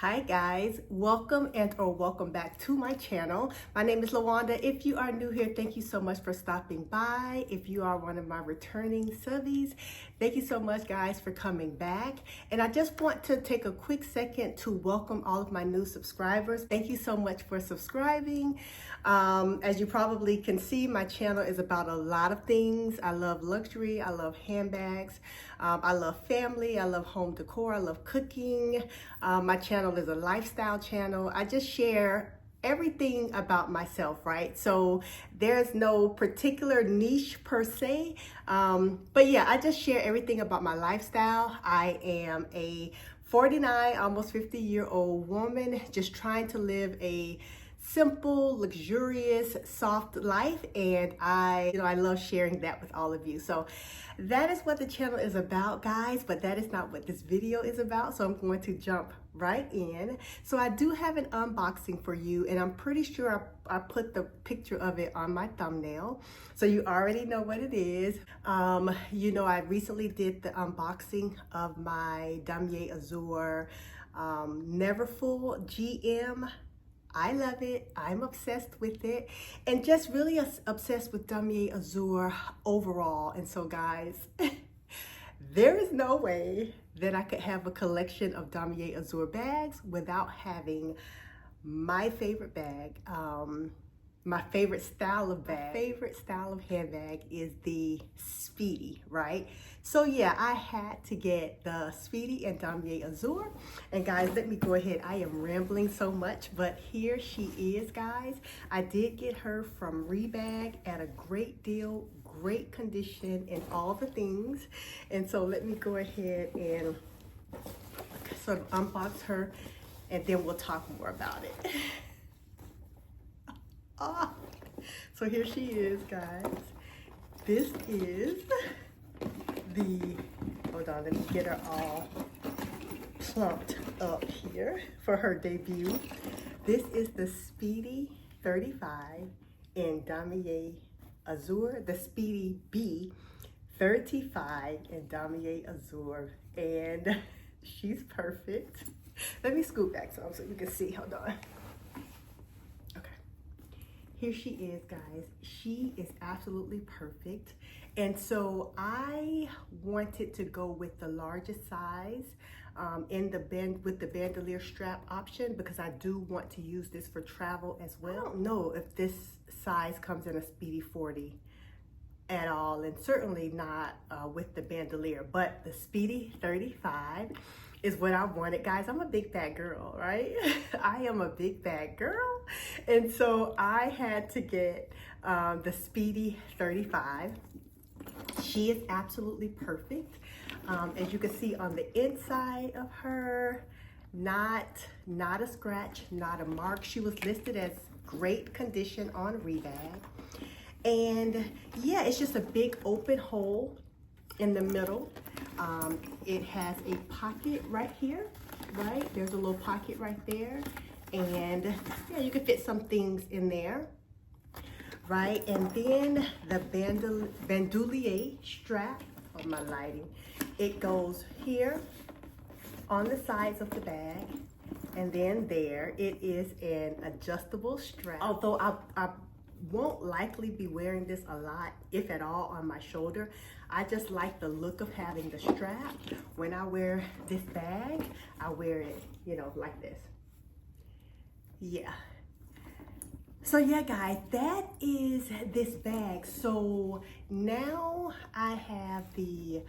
Hi guys, welcome or welcome back to my channel. My name is Lawanda. If you are new here, thank you so much for stopping by. If you are one of my returning subbies, thank you so much guys for coming back. And I just want to take a quick second to welcome all of my new subscribers. Thank you so much for subscribing. As you probably can see, my channel is about a lot of things. I love luxury, I love handbags, I love family, I love home decor, I love cooking. My channel is a lifestyle channel. I just share everything about myself, right? So there's no particular niche per se, but yeah, I just share everything about my lifestyle. I am a 49, almost 50-year-old woman just trying to live a simple, luxurious, soft life, and I love sharing that with all of you. So that is what the channel is about, guys, but that is not what this video is about, so I'm going to jump right in. So I do have an unboxing for you, and I'm pretty sure I put the picture of it on my thumbnail, so you already know what it is. I recently did the unboxing of my Damier Azur Neverfull GM. I love it. I'm obsessed with it, and just really obsessed with Damier Azur overall. And so guys, there is no way that I could have a collection of Damier Azur bags without having my favorite bag. My favorite style of bag, my favorite style of handbag is the Speedy, right? So yeah, I had to get the Speedy and Damier Azur. And guys, let me go ahead. I am rambling so much, but here she is, guys. I did get her from Rebag at a great deal, great condition, and all the things. And so let me go ahead and sort of unbox her, and then we'll talk more about it. Oh, so here she is, guys. This is hold on, let me get her all plumped up here for her debut. This is the Speedy 35 in Damier Azur, the Speedy B 35 in Damier Azur, and she's perfect. Let me scoot back so you can see. Hold on. Here she is, guys. She is absolutely perfect. And so I wanted to go with the largest size with the bandolier strap option, because I do want to use this for travel as well. I don't know if this size comes in a Speedy 40 at all, and certainly not with the bandolier, but the Speedy 35 is what I wanted. Guys, I'm a big fat girl, right? I am a big fat girl, and so I had to get the Speedy 35. She is absolutely perfect. As you can see on the inside of her, not a scratch, not a mark. She was listed as great condition on Rebag. And yeah, it's just a big open hole in the middle. It has a pocket right here, right? There's a little pocket right there. And yeah, you can fit some things in there, right? And then the bandolier strap, oh my lighting, it goes here on the sides of the bag. And then there, it is an adjustable strap. Although I won't likely be wearing this a lot, if at all, on my shoulder. I just like the look of having the strap. When I wear this bag, I wear it, like this. Yeah. So yeah, guys, that is this bag. So now I have the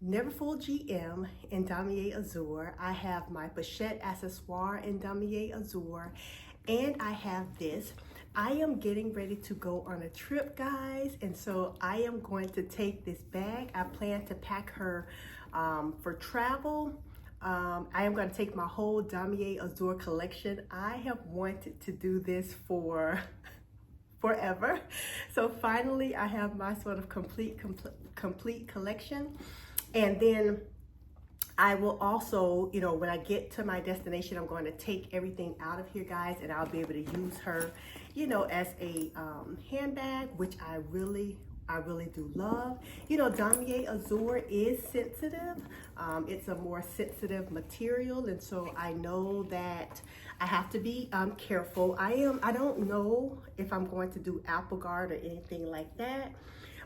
Neverfull GM in Damier Azur. I have my pochette accessoire in Damier Azur, and I have this. I am getting ready to go on a trip, guys, and so I am going to take this bag. I plan to pack her for travel. I am going to take my whole Damier Azur collection. I have wanted to do this for forever. So finally, I have my sort of complete collection. And then I will also, when I get to my destination, I'm going to take everything out of here, guys, and I'll be able to use her, as a handbag, which I I really do love. You know, Damier Azur is sensitive. It's a more sensitive material, and so I know that I have to be careful. I don't know if I'm going to do apple guard or anything like that,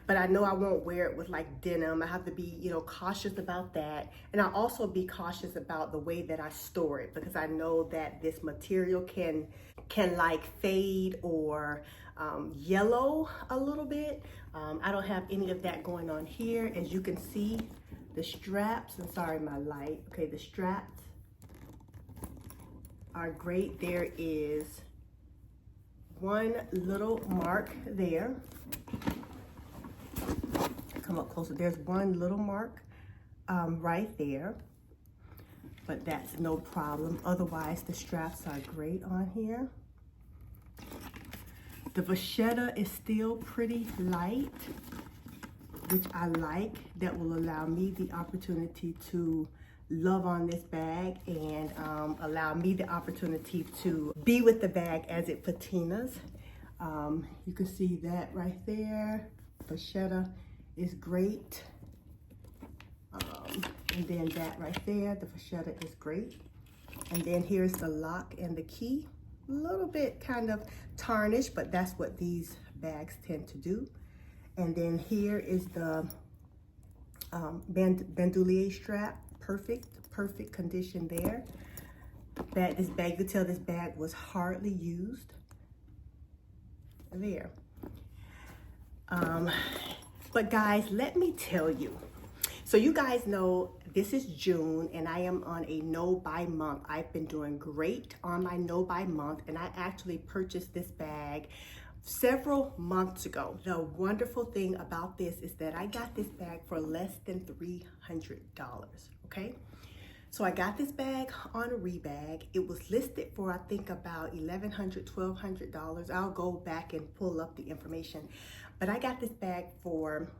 but I know I won't wear it with like denim. I have to be, you know, cautious about that. And I'll also be cautious about the way that I store it, because I know that this material can like fade or yellow a little bit. I don't have any of that going on here. As you can see, the straps, and sorry, my light. Okay, the straps are great. There is one little mark there. Come up closer. There's one little mark right there, but that's no problem. Otherwise, the straps are great on here. The vachetta is still pretty light, which I like. That will allow me the opportunity to love on this bag and allow me the opportunity to be with the bag as it patinas. You can see that right there. Vachetta is great. And then that right there, the vachetta is great. And then here's the lock and the key. A little bit kind of tarnished, but that's what these bags tend to do. And then here is the bandoulier strap. Perfect condition there. This bag, you could tell this bag was hardly used. There. But guys, let me tell you. So you guys know this is June and I am on a no buy month. I've been doing great on my no buy month, and I actually purchased this bag several months ago. The wonderful thing about this is that I got this bag for less than $300, okay? So I got this bag on Rebag. It was listed for, I think, about $1,100, $1,200. I'll go back and pull up the information. But I got this bag for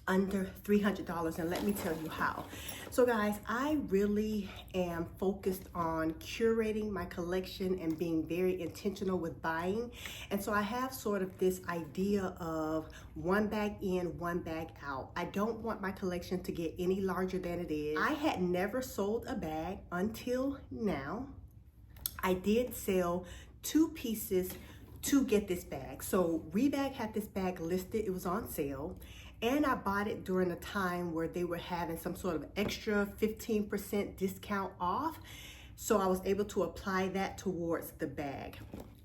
under $300, and let me tell you how. So guys, I really am focused on curating my collection and being very intentional with buying. And so I have sort of this idea of one bag in, one bag out. I don't want my collection to get any larger than it is. I had never sold a bag until now. I did sell 2 pieces to get this bag. So Rebag had this bag listed, it was on sale. And I bought it during a time where they were having some sort of extra 15% discount off. So I was able to apply that towards the bag.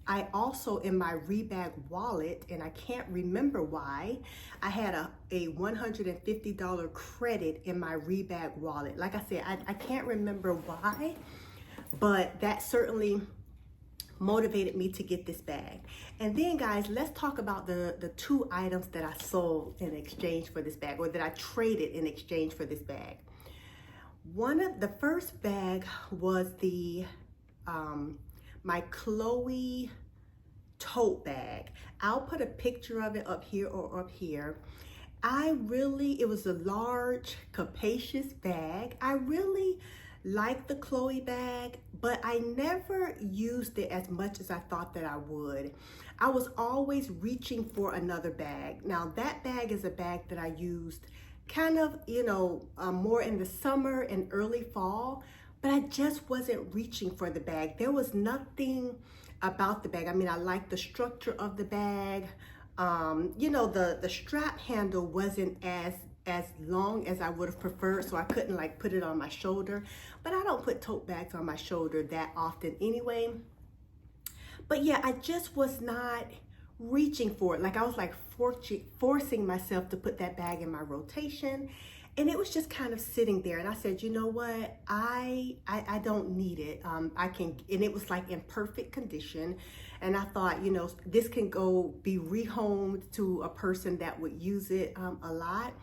I also, in my Rebag wallet, and I can't remember why, I had a $150 credit in my Rebag wallet. Like I said, I can't remember why, but that certainly motivated me to get this bag. And then guys, let's talk about the 2 items that I sold in exchange for this bag, or that I traded in exchange for this bag. The first bag was the my Chloe tote bag. I'll put a picture of it up here or up here. It was a large, capacious bag. I really like the Chloe bag, but I never used it as much as I thought that I would. I was always reaching for another bag. Now that bag is a bag that I used kind of, more in the summer and early fall, but I just wasn't reaching for the bag. There was nothing about the bag. I mean, I liked the structure of the bag. The strap handle wasn't as long as I would have preferred, so I couldn't like put it on my shoulder. But I don't put tote bags on my shoulder that often anyway. But yeah, I just was not reaching for it. Like I was like forcing myself to put that bag in my rotation, and it was just kind of sitting there. And I said, you know what, I don't need it. And it was like in perfect condition. And I thought, this can go be rehomed to a person that would use it a lot.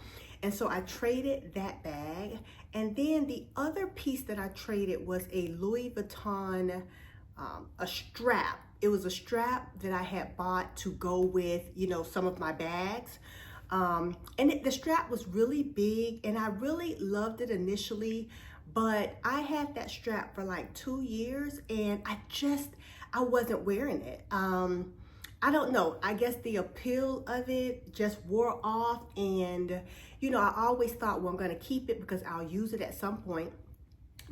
And so I traded that bag. And then the other piece that I traded was a Louis Vuitton, a strap. It was a strap that I had bought to go with, some of my bags. The strap was really big, and I really loved it initially, but I had that strap for like 2 years, and I wasn't wearing it. I don't know, I guess the appeal of it just wore off. And you know, I always thought, well, I'm going to keep it because I'll use it at some point,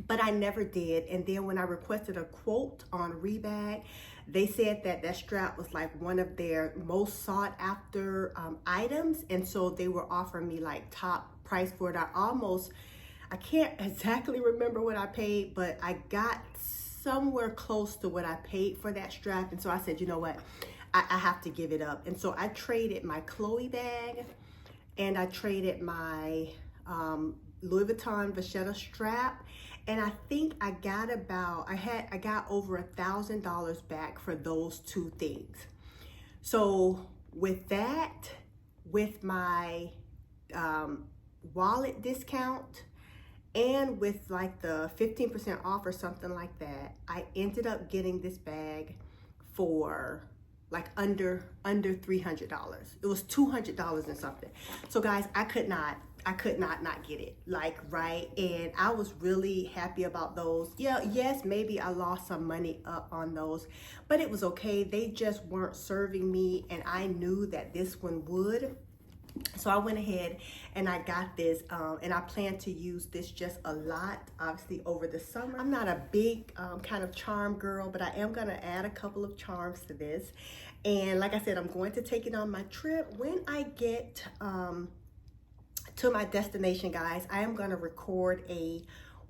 but I never did. And then when I requested a quote on Rebag, they said that that strap was like one of their most sought after items. And so they were offering me like top price for it. I can't exactly remember what I paid, but I got somewhere close to what I paid for that strap. And so I said, you know what, I have to give it up. And so I traded my Chloe bag and I traded my Louis Vuitton vachetta strap. And I think I got I got over $1,000 back for those two things. So with that, with my wallet discount, and with like the 15% off or something like that, I ended up getting this bag for like under $300. It was $200 and something. So guys, I could not get it, like, right? And I was really happy about those. Yeah, yes, maybe I lost some money up on those, but it was okay. They just weren't serving me, and I knew that this one would. So I went ahead and I got this, and I plan to use this just a lot, obviously, over the summer. I'm not a big kind of charm girl, but I am going to add a couple of charms to this. And like I said, I'm going to take it on my trip. When I get to my destination, guys, I am going to record a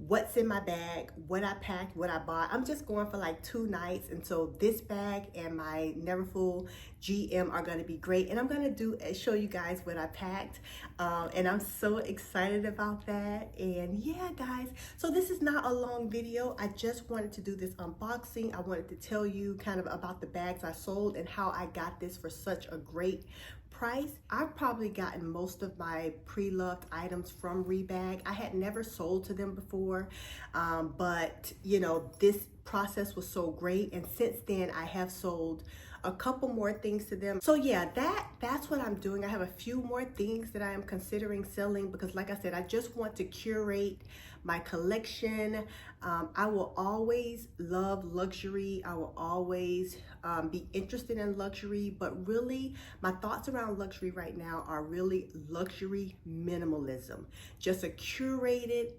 what's in my bag, what I packed, what I bought. I'm just going for like 2 nights, and so this bag and my Neverfull GM are going to be great. And I'm going to show you guys what I packed, and I'm so excited about that. And yeah, guys, so this is not a long video. I just wanted to do this unboxing. I wanted to tell you kind of about the bags I sold and how I got this for such a great price. I've probably gotten most of my pre-loved items from Rebag. I had never sold to them before, but you know, this process was so great, and since then I have sold a couple more things to them. So yeah, that's what I'm doing. I have a few more things that I am considering selling because, like I said, I just want to curate my collection. I will always love luxury. I will always be interested in luxury, but really my thoughts around luxury right now are really luxury minimalism. Just a curated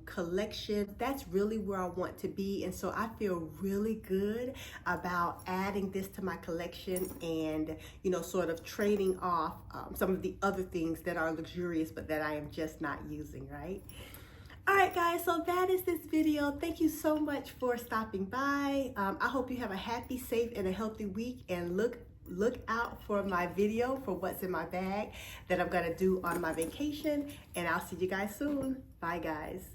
collection. That's really where I want to be. And so I feel really good about adding this to my collection and, you know, sort of trading off some of the other things that are luxurious but that I am just not using, right? All right, guys, so that is this video. Thank you so much for stopping by. I hope you have a happy, safe, and a healthy week, and look out for my video for what's in my bag that I'm gonna do on my vacation, and I'll see you guys soon. Bye, guys.